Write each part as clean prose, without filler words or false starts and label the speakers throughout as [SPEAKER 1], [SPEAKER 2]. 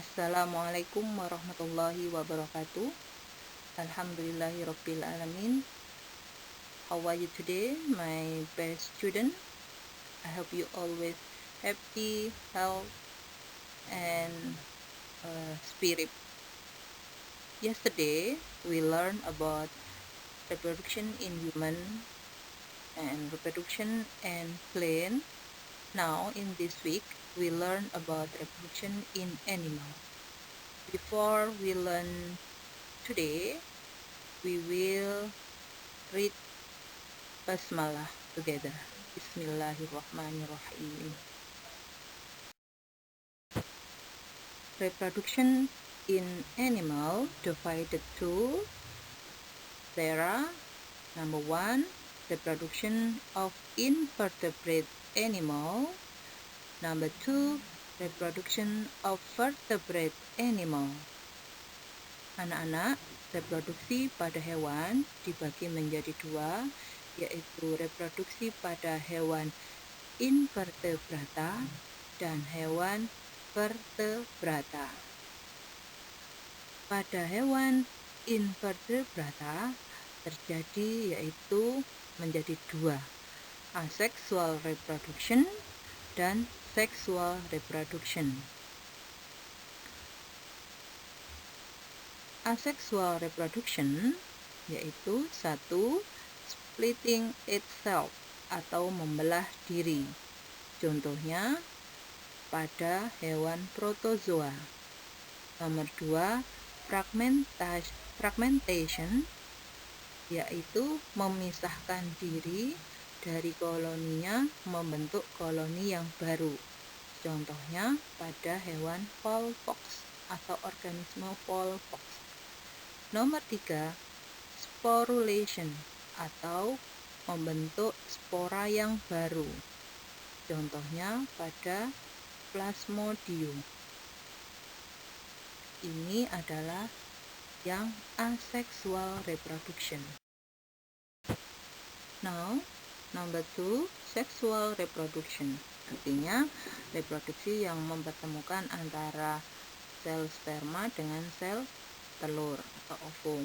[SPEAKER 1] Assalamualaikum warahmatullahi wabarakatuh. Alhamdulillahirabbil alamin. How are you today, my best student? I hope you always happy, health, and spirit. Yesterday we learned about reproduction in human and reproduction in plant. Now in this week we learn about reproduction in animal. Before we learn today, we will read basmalah together. Bismillahirrahmanirrahim. Reproduction in animal divided to there are number 1, reproduction of invertebrate animal. Number 2, reproduction of vertebrate animal. Anak-anak, reproduksi pada hewan dibagi menjadi 2, yaitu reproduksi pada hewan invertebrata dan hewan vertebrata. Pada hewan invertebrata terjadi yaitu menjadi 2, asexual reproduction dan sexual reproduction. Asexual reproduction yaitu 1, splitting itself atau membelah diri. Contohnya pada hewan protozoa. Nomor 2, fragmentation yaitu memisahkan diri dari koloninya membentuk koloni yang baru. Contohnya pada hewan Volvox atau organisme Volvox. Nomor 3, sporulation atau membentuk spora yang baru. Contohnya pada Plasmodium. Ini adalah yang asexual reproduction. Now, number 2, sexual reproduction. Artinya reproduksi yang mempertemukan antara sel sperma dengan sel telur atau ovum.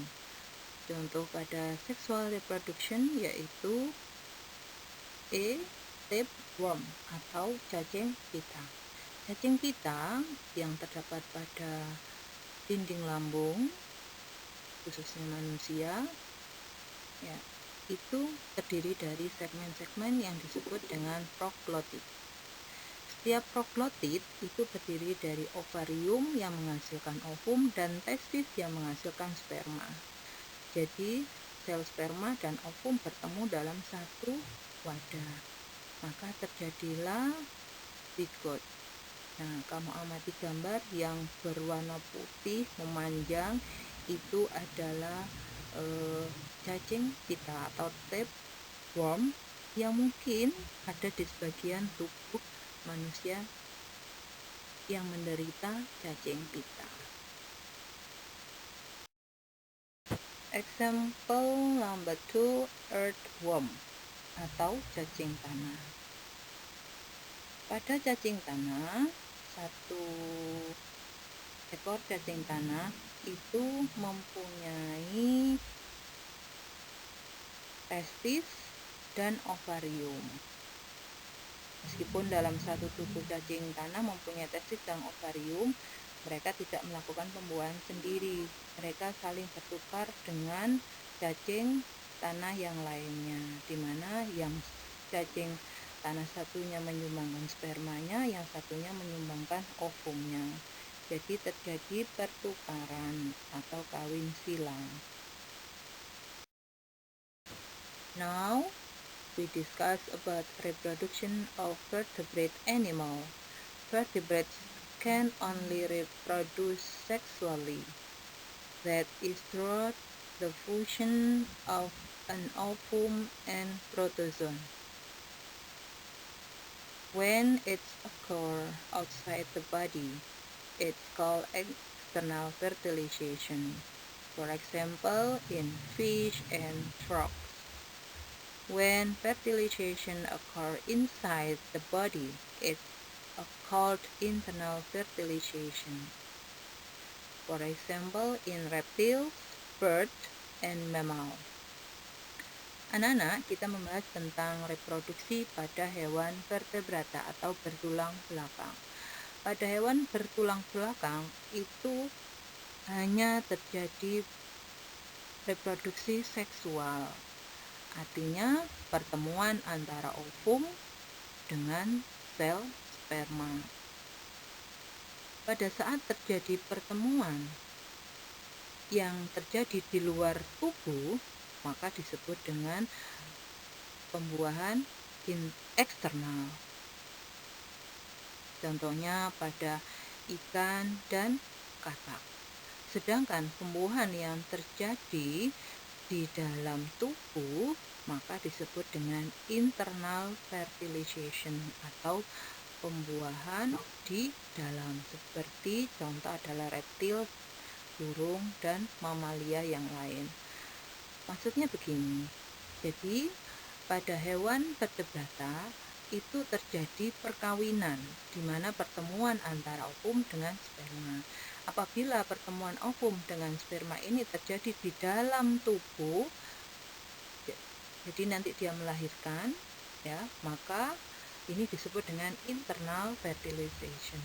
[SPEAKER 1] Contoh pada sexual reproduction yaitu tapeworm atau cacing pita. Cacing pita yang terdapat pada dinding lambung, khususnya manusia, ya, itu terdiri dari segmen-segmen yang disebut dengan proglotid. Setiap proglotid itu terdiri dari ovarium yang menghasilkan ovum dan testis yang menghasilkan sperma. Jadi sel sperma dan ovum bertemu dalam satu wadah, maka terjadilah zigot. Nah, kamu amati gambar yang berwarna putih memanjang, itu adalah cacing pita atau tapeworm yang mungkin ada di sebagian tubuh manusia yang menderita cacing pita. Example number 2, earthworm atau cacing tanah. Pada cacing tanah, satu ekor cacing tanah itu mempunyai testis dan ovarium. Meskipun dalam satu tubuh cacing tanah mempunyai testis dan ovarium, mereka tidak melakukan pembuahan sendiri. Mereka saling bertukar dengan cacing tanah yang lainnya, di mana yang cacing tanah satunya menyumbangkan spermanya, yang satunya menyumbangkan ovumnya. Jadi terjadi pertukaran atau kawin silang. Now we discuss about reproduction of vertebrate animal. Vertebrates can only reproduce sexually. That is through the fusion of an ovum and protozoon. When it occurs outside the body, it's called external fertilization. For example, in fish and frogs. When fertilization occurs inside the body, it's called internal fertilization. for example in reptiles, birds, and mammals. Anak-anak, kita membahas tentang reproduksi pada hewan vertebrata atau bertulang belakang. Pada hewan bertulang belakang itu hanya terjadi reproduksi seksual, artinya pertemuan antara ovum dengan sel sperma. Pada saat terjadi pertemuan yang terjadi di luar tubuh, maka disebut dengan pembuahan eksternal. Contohnya pada ikan dan katak. Sedangkan pembuahan yang terjadi di dalam tubuh maka disebut dengan internal fertilization atau pembuahan di dalam, seperti contoh adalah reptil, burung, dan mamalia yang lain. Maksudnya begini, jadi pada hewan vertebrata itu terjadi perkawinan, di mana pertemuan antara ovum dengan sperma. Apabila pertemuan ovum dengan sperma ini terjadi di dalam tubuh, jadi nanti dia melahirkan, ya, maka ini disebut dengan internal fertilization.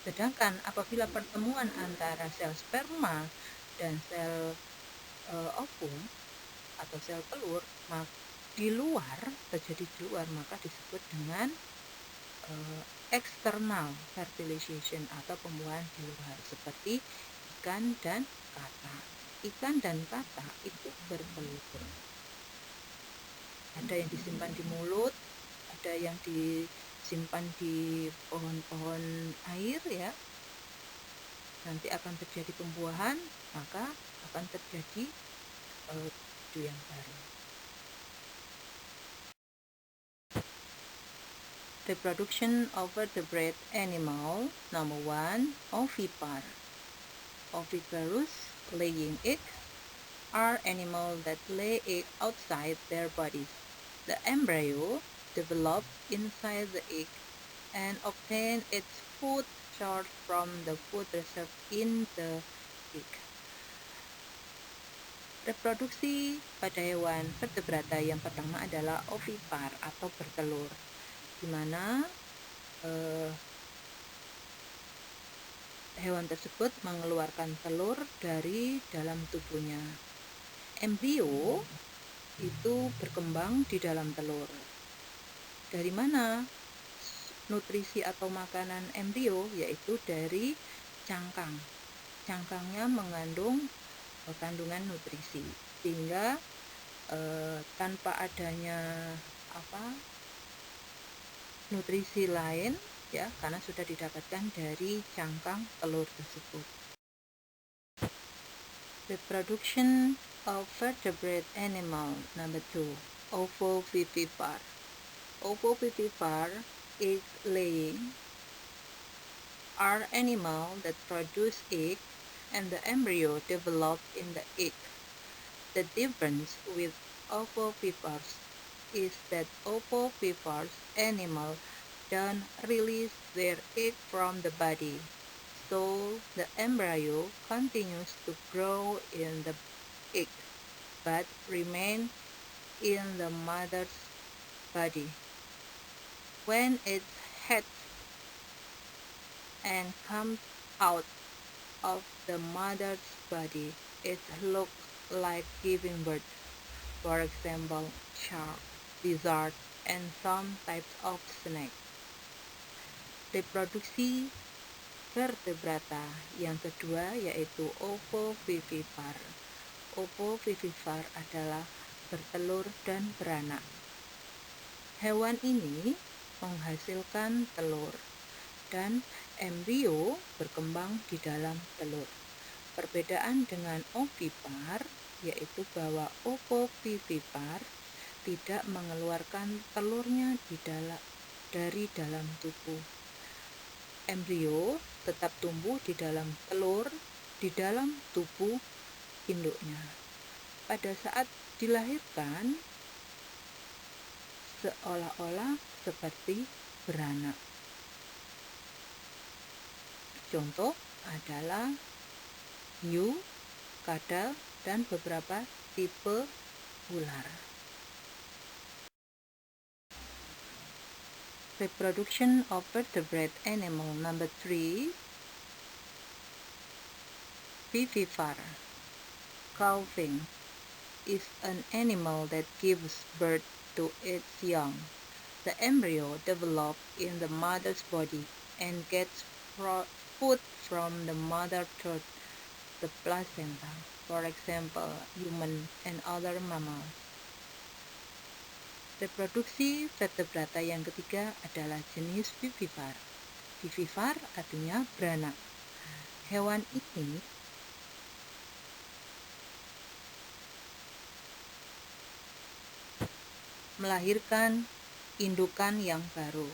[SPEAKER 1] Sedangkan apabila pertemuan antara sel sperma dan sel ovum atau sel telur terjadi di luar, maka disebut dengan external fertilization atau pembuahan di luar, seperti ikan dan katak. Ikan dan katak itu bertelur. Ada yang disimpan di mulut, ada yang disimpan di pohon-pohon air, ya. Nanti akan terjadi pembuahan, maka akan terjadi cucu yang baru. Reproduction of vertebrate animal. Number 1, ovipar. Oviparous, laying eggs, are animals that lay eggs outside their bodies. The embryo develops inside the egg and obtains its food source from the food reserved in the egg. Reproduksi pada hewan vertebrata yang pertama adalah ovipar atau bertelur, di mana hewan tersebut mengeluarkan telur dari dalam tubuhnya. Embrio itu berkembang di dalam telur. Dari mana nutrisi atau makanan embrio? Yaitu dari cangkang. Cangkangnya mengandung kandungan nutrisi, sehingga tanpa adanya nutrisi lain, ya, karena sudah didapatkan dari cangkang telur tersebut. Reproduction of vertebrate animal. Number 2, ovovivipar. Ovovivipar, egg laying, are animals that produce eggs and the embryo develop in the egg. The difference with ovovipars is that ovovipars animals don't release their egg from the body, so the embryo continues to grow in the egg but remain in the mother's body. When it hatches and comes out of the mother's body, it looks like giving birth. For example, shark, lizard, and some types of snake. Reproduksi vertebrata yang kedua yaitu ovovivipar. Ovovivipar adalah bertelur dan beranak. Hewan ini menghasilkan telur dan embrio berkembang di dalam telur. Perbedaan dengan ovipar yaitu bahwa ovovivipar tidak mengeluarkan telurnya dari dalam tubuh. Embrio tetap tumbuh di dalam telur, di dalam tubuh induknya. Pada saat dilahirkan, seolah-olah seperti beranak. Contoh adalah hiu, kadal, dan beberapa tipe ular. Reproduction of vertebrate animal number 3. Vivipar. Calving is an animal that gives birth to its young. The embryo develops in the mother's body and gets food from the mother through the placenta, for example, human and other mammals. Reproduksi vertebrata yang ketiga adalah jenis vivipar. Vivipar artinya beranak. Hewan ini melahirkan indukan yang baru.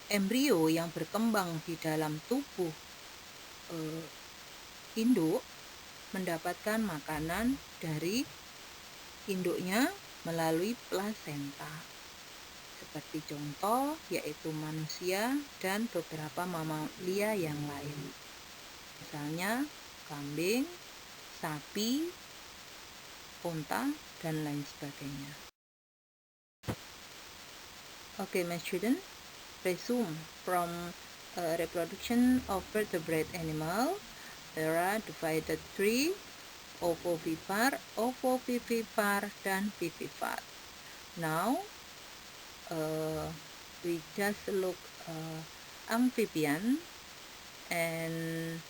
[SPEAKER 1] Embrio yang berkembang di dalam tubuh induk mendapatkan makanan dari induknya melalui plasenta, seperti contoh yaitu manusia dan beberapa mamalia yang lain, misalnya kambing, sapi, unta, dan lain sebagainya. Okay, my student, resume from reproduction of vertebrate animal. There are divided 3: ovovivipar, ovovivipar, dan vivipar. Now we just look amphibian and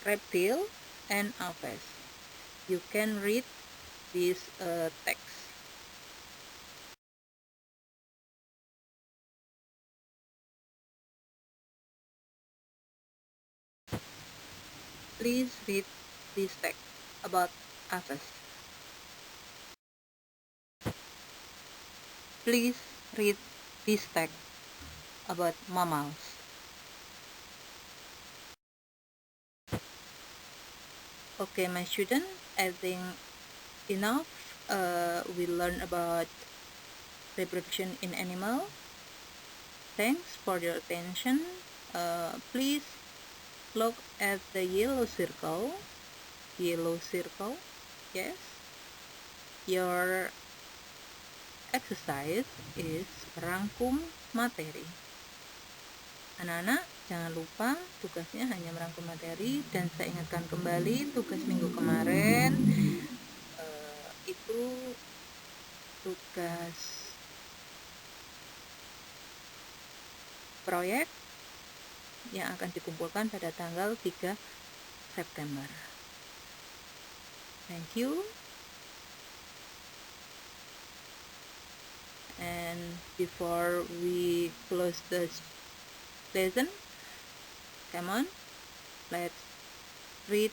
[SPEAKER 1] reptile and aves. You can read this text. Please read this text about aves. Please read this text about mammals. Okay, my student, I think enough we learn about reproduction in animal. Thanks for your attention. Please look at the yellow circle. Yes. Your exercise is merangkum materi. Anak-anak, jangan lupa tugasnya hanya merangkum materi, dan saya ingatkan kembali tugas minggu kemarin itu tugas proyek yang akan dikumpulkan pada tanggal 3 September. Thank you. And before we close the lesson, come on, let's read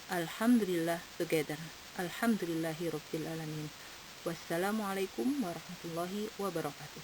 [SPEAKER 1] Alhamdulillah together. Alhamdulillahirabbil alamin. Wassalamualaikum warahmatullahi wabarakatuh.